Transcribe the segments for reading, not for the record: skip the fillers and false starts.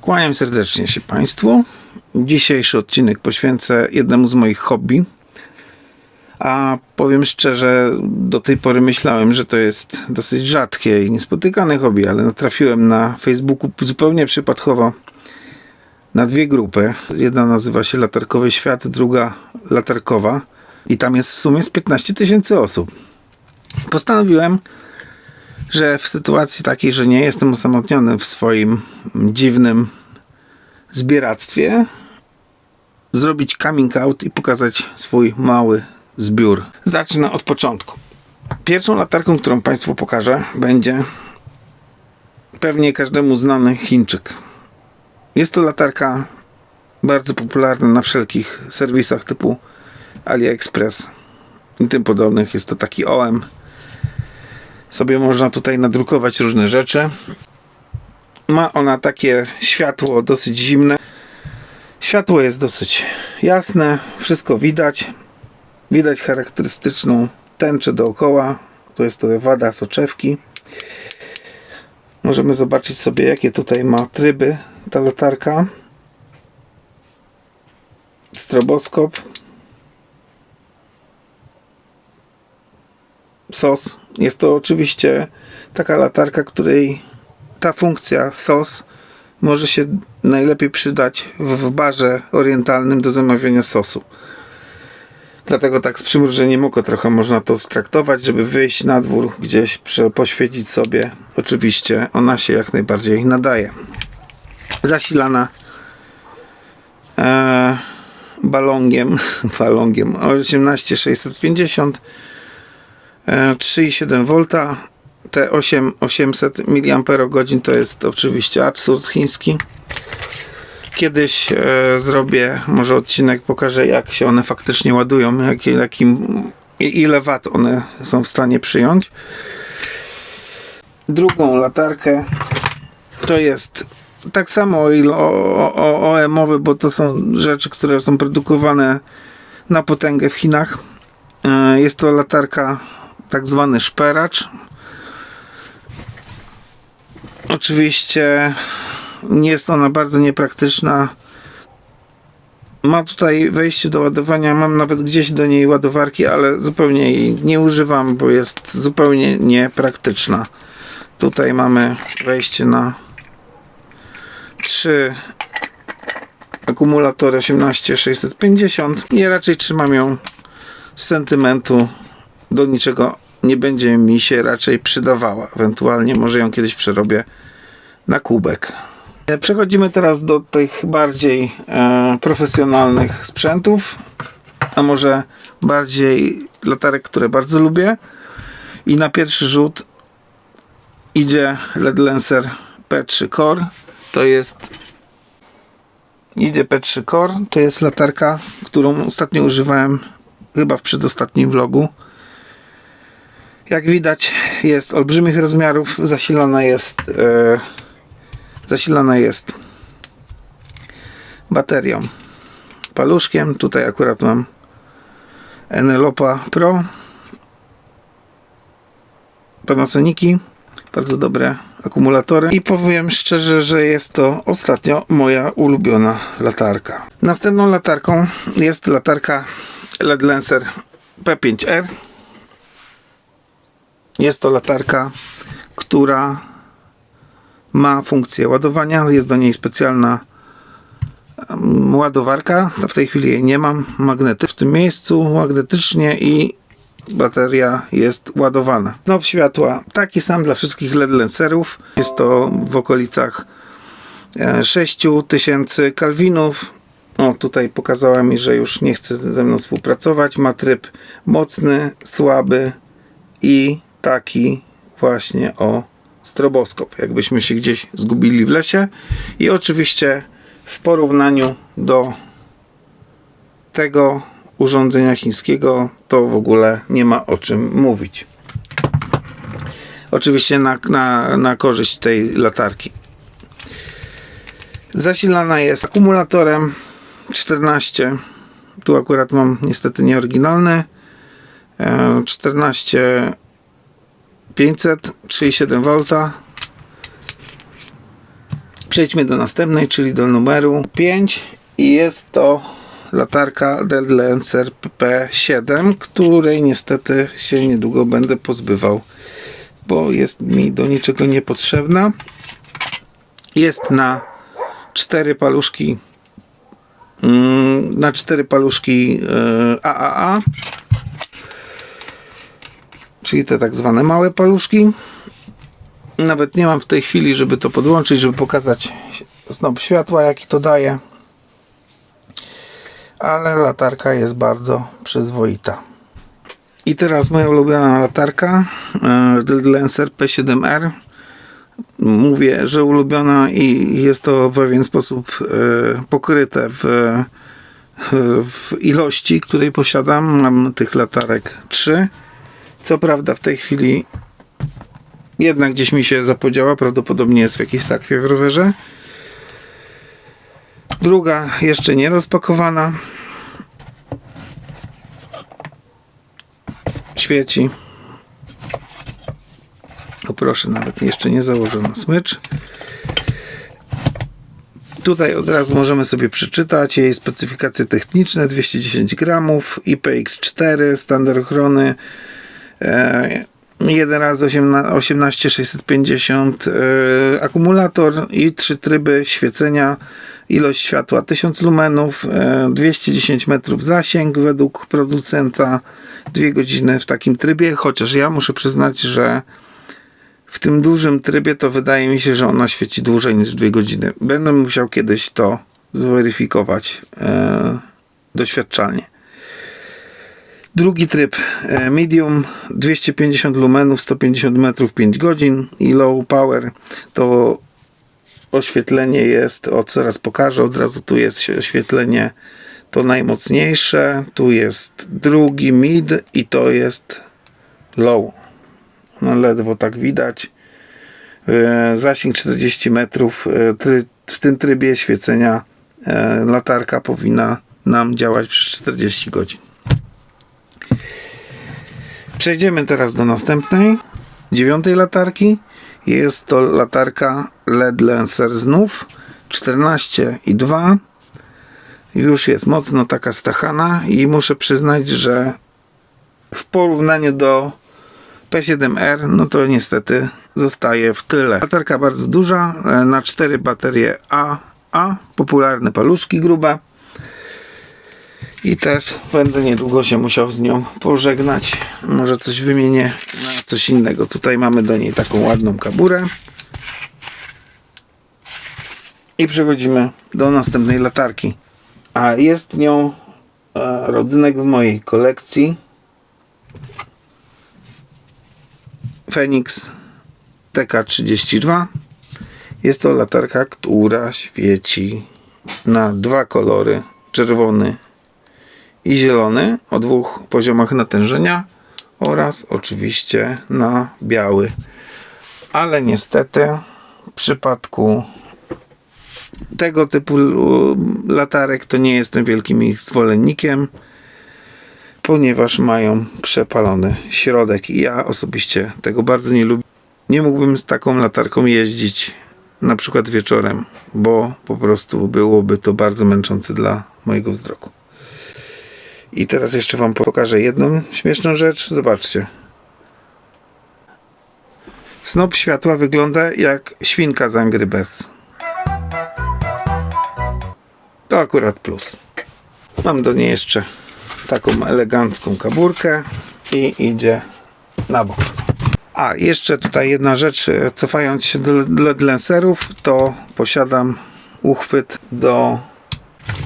Kłaniam serdecznie się Państwu. Dzisiejszy odcinek poświęcę jednemu z moich hobby. A powiem szczerze, do tej pory myślałem, że to jest dosyć rzadkie i niespotykane hobby, ale natrafiłem na Facebooku zupełnie przypadkowo na dwie grupy. Jedna nazywa się Latarkowy Świat, druga Latarkowa. I tam jest w sumie z 15 000 osób. Postanowiłem, że w sytuacji takiej, że nie jestem osamotniony w swoim dziwnym zbieractwie, zrobić coming out i pokazać swój mały zbiór. Zacznę od początku. Pierwszą latarką, którą Państwu pokażę, będzie pewnie każdemu znany Chińczyk. Jest to latarka bardzo popularna na wszelkich serwisach typu AliExpress i tym podobnych. Jest to taki OM. Sobie można tutaj nadrukować różne rzeczy. Ma ona takie światło dosyć zimne. Światło jest dosyć jasne, wszystko widać. Widać charakterystyczną tęczę dookoła. To jest to wada soczewki. Możemy zobaczyć sobie, jakie tutaj ma tryby ta latarka. Stroboskop. SOS. Jest to oczywiście taka latarka, której ta funkcja SOS może się najlepiej przydać w barze orientalnym do zamawiania sosu. Dlatego tak z przymrużeniem oka trochę można to traktować, żeby wyjść na dwór, gdzieś poświecić sobie. Oczywiście ona się jak najbardziej nadaje. Zasilana balongiem 18650, 3,7 V. Te 800 mAh to jest oczywiście absurd chiński. Kiedyś zrobię może odcinek, pokażę, jak się one faktycznie ładują, ile wat one są w stanie przyjąć. Drugą latarkę to jest tak samo OM-owy, bo to są rzeczy, które są produkowane na potęgę w Chinach. Jest to latarka tak zwany szperacz. Oczywiście nie jest ona bardzo niepraktyczna. Ma tutaj wejście do ładowania. Mam nawet gdzieś do niej ładowarki, ale zupełnie jej nie używam, bo jest zupełnie niepraktyczna. Tutaj mamy wejście na 3 akumulatory 18650 i raczej trzymam ją z sentymentu. Do niczego nie będzie mi się raczej przydawała. Ewentualnie może ją kiedyś przerobię na kubek. Przechodzimy teraz do tych bardziej profesjonalnych sprzętów, a może bardziej latarek, które bardzo lubię. I na pierwszy rzut idzie LED Lancer P3 Core. P3 Core to jest latarka, którą ostatnio używałem chyba w przedostatnim vlogu. Jak widać, jest olbrzymich rozmiarów, zasilana jest baterią, paluszkiem. Tutaj akurat mam Enelopa Pro, Panasoniki, bardzo dobre akumulatory i powiem szczerze, że jest to ostatnio moja ulubiona latarka. Następną latarką jest latarka LED Lancer P5R. Jest to latarka, która ma funkcję ładowania. Jest do niej specjalna ładowarka. W tej chwili jej nie mam. Magnety w tym miejscu magnetycznie i bateria jest ładowana. Znów światła taki sam dla wszystkich LED Lancerów. Jest to w okolicach 6000 kelwinów. O, tutaj pokazała mi, że już nie chce ze mną współpracować. Ma tryb mocny, słaby i taki właśnie stroboskop, jakbyśmy się gdzieś zgubili w lesie. I oczywiście w porównaniu do tego urządzenia chińskiego to w ogóle nie ma o czym mówić. Oczywiście na korzyść tej latarki. Zasilana jest akumulatorem 14. Tu akurat mam niestety nieoryginalny. 14500, 3,7 V. Przejdźmy do następnej, czyli do numeru 5 i jest to latarka LED Lancer P7, której niestety się niedługo będę pozbywał, bo jest mi do niczego niepotrzebna. Jest na 4 paluszki AAA, czyli te tak zwane małe paluszki. Nawet nie mam w tej chwili, żeby to podłączyć, żeby pokazać snop światła, jaki to daje, ale latarka jest bardzo przyzwoita. I teraz moja ulubiona latarka LED Lancer P7R. Mówię, że ulubiona i jest to w pewien sposób pokryte w ilości, której posiadam. Mam tych latarek 3. Co prawda w tej chwili jedna gdzieś mi się zapodziała, prawdopodobnie jest w jakiejś sakwie w rowerze. Druga jeszcze nie rozpakowana. Świeci. O proszę, nawet jeszcze nie założono smycz. Tutaj od razu możemy sobie przeczytać jej specyfikacje techniczne. 210 gramów, IPX4, standard ochrony 1x18650, akumulator i 3 tryby świecenia, ilość światła 1000 lumenów, 210 metrów zasięg według producenta, 2 godziny w takim trybie, chociaż ja muszę przyznać, że w tym dużym trybie to wydaje mi się, że ona świeci dłużej niż 2 godziny. Będę musiał kiedyś to zweryfikować doświadczalnie. Drugi tryb medium, 250 lumenów, 150 metrów, 5 godzin i low power to oświetlenie jest, zaraz pokażę, od razu tu jest oświetlenie to najmocniejsze, tu jest drugi mid i to jest low. No ledwo tak widać. Zasięg 40 metrów. W tym trybie świecenia latarka powinna nam działać przez 40 godzin. Przejdziemy teraz do następnej, 9. latarki. Jest to latarka LED Lancer znów 14,2. Już jest mocno taka stachana i muszę przyznać, że w porównaniu do P7R, no to niestety zostaje w tyle. Latarka bardzo duża, na 4 baterie AA, popularne paluszki grube. I też będę niedługo się musiał z nią pożegnać. Może coś wymienię na coś innego. Tutaj mamy do niej taką ładną kaburę. I przechodzimy do następnej latarki. A jest nią rodzynek w mojej kolekcji. Fenix TK32. Jest to latarka, która świeci na 2 kolory, czerwony i zielony, o 2 poziomach natężenia oraz oczywiście na biały. Ale niestety w przypadku tego typu latarek to nie jestem wielkim ich zwolennikiem, ponieważ mają przepalony środek i ja osobiście tego bardzo nie lubię. Nie mógłbym z taką latarką jeździć na przykład wieczorem, bo po prostu byłoby to bardzo męczące dla mojego wzroku. I teraz jeszcze wam pokażę jedną śmieszną rzecz. Zobaczcie. Snop światła wygląda jak świnka z Angry Birds. To akurat plus. Mam do niej jeszcze taką elegancką kaburkę i idzie na bok. A jeszcze tutaj jedna rzecz, cofając się do LED Lancerów, to posiadam uchwyt do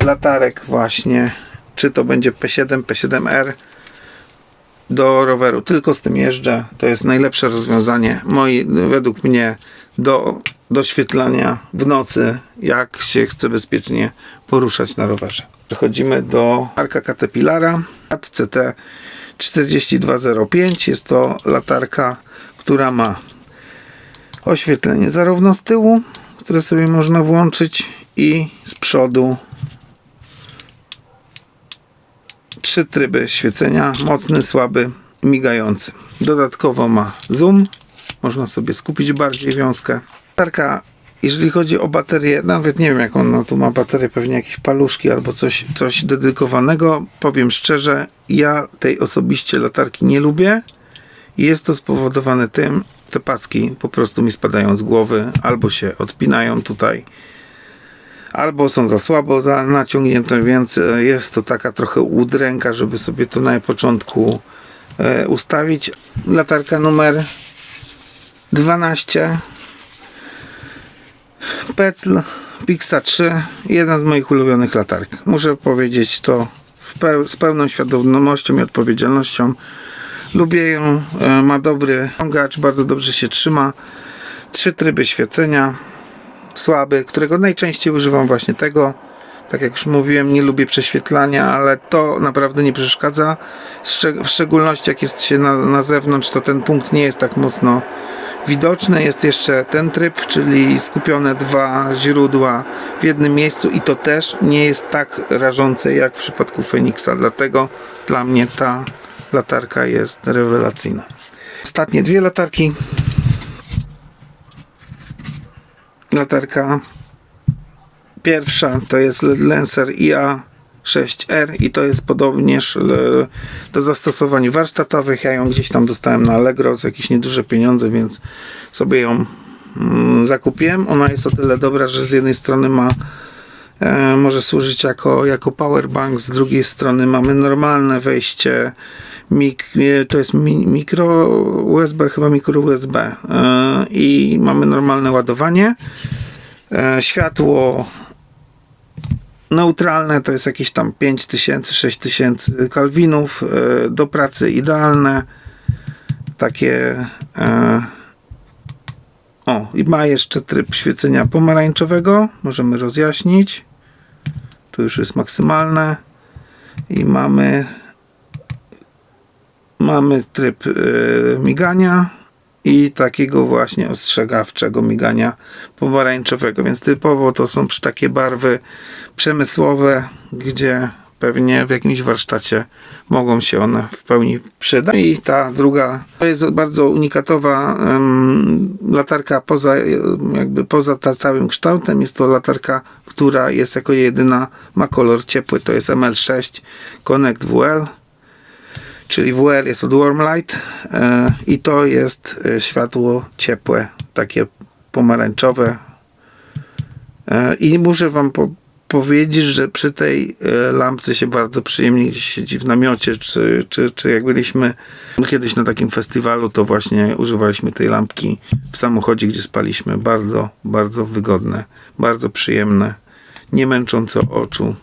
latarek właśnie, czy to będzie P7, P7R do roweru. Tylko z tym jeżdżę. To jest najlepsze rozwiązanie według mnie do doświetlania w nocy, jak się chce bezpiecznie poruszać na rowerze. Przechodzimy do marka Caterpillara CT 4205. Jest to latarka, która ma oświetlenie zarówno z tyłu, które sobie można włączyć, i z przodu 3 tryby świecenia, mocny, słaby, migający. Dodatkowo ma zoom, można sobie skupić bardziej wiązkę. Latarka jeżeli chodzi o baterię, nawet nie wiem jak on tu ma baterię, pewnie jakieś paluszki albo coś dedykowanego. Powiem szczerze, ja tej osobiście latarki nie lubię. Jest to spowodowane tym, te paski po prostu mi spadają z głowy, albo się odpinają tutaj, albo są za słabo naciągnięte, więc jest to taka trochę udręka, żeby sobie to na początku ustawić. Latarka numer 12, Petzl Pixa 3, jeden z moich ulubionych latarek. Muszę powiedzieć to z pełną świadomością i odpowiedzialnością. Lubię ją, ma dobry ściągacz, bardzo dobrze się trzyma. 3 tryby świecenia, słaby, którego najczęściej używam właśnie tego. Tak jak już mówiłem, nie lubię prześwietlania, ale to naprawdę nie przeszkadza. W szczególności jak jest się na zewnątrz, to ten punkt nie jest tak mocno widoczny. Jest jeszcze ten tryb, czyli skupione 2 źródła w jednym miejscu i to też nie jest tak rażące jak w przypadku Fenixa. Dlatego dla mnie ta latarka jest rewelacyjna. Ostatnie 2 latarki. Latarka pierwsza to jest LED Lenser IA6R i to jest podobnież do zastosowań warsztatowych. Ja ją gdzieś tam dostałem na Allegro za jakieś nieduże pieniądze, więc sobie ją zakupiłem. Ona jest o tyle dobra, że z jednej strony może służyć jako powerbank, z drugiej strony mamy normalne wejście, to jest mikro USB, chyba mikro USB, i mamy normalne ładowanie. Światło neutralne to jest jakieś tam 5000, 6000 kelwinów, do pracy idealne, takie i ma jeszcze tryb świecenia pomarańczowego, możemy rozjaśnić, tu już jest maksymalne i mamy tryb migania i takiego właśnie ostrzegawczego migania pomarańczowego, więc typowo to są takie barwy przemysłowe, gdzie pewnie w jakimś warsztacie mogą się one w pełni przydać. I ta druga to jest bardzo unikatowa latarka poza całym kształtem. Jest to latarka, która jest jako jedyna, ma kolor ciepły, to jest ML6 Connect WL. Czyli WL jest od Warmlight i to jest światło ciepłe, takie pomarańczowe. I muszę wam powiedzieć, że przy tej lampce się bardzo przyjemnie gdzieś siedzi w namiocie, czy jak byliśmy kiedyś na takim festiwalu, to właśnie używaliśmy tej lampki w samochodzie, gdzie spaliśmy. Bardzo, bardzo wygodne, bardzo przyjemne, nie męczące oczu.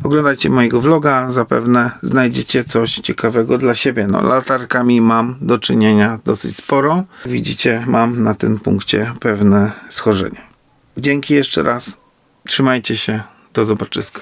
Oglądajcie mojego vloga, zapewne znajdziecie coś ciekawego dla siebie. No, latarkami mam do czynienia dosyć sporo. Widzicie, mam na tym punkcie pewne schorzenie. Dzięki jeszcze raz. Trzymajcie się. Do zobaczyska.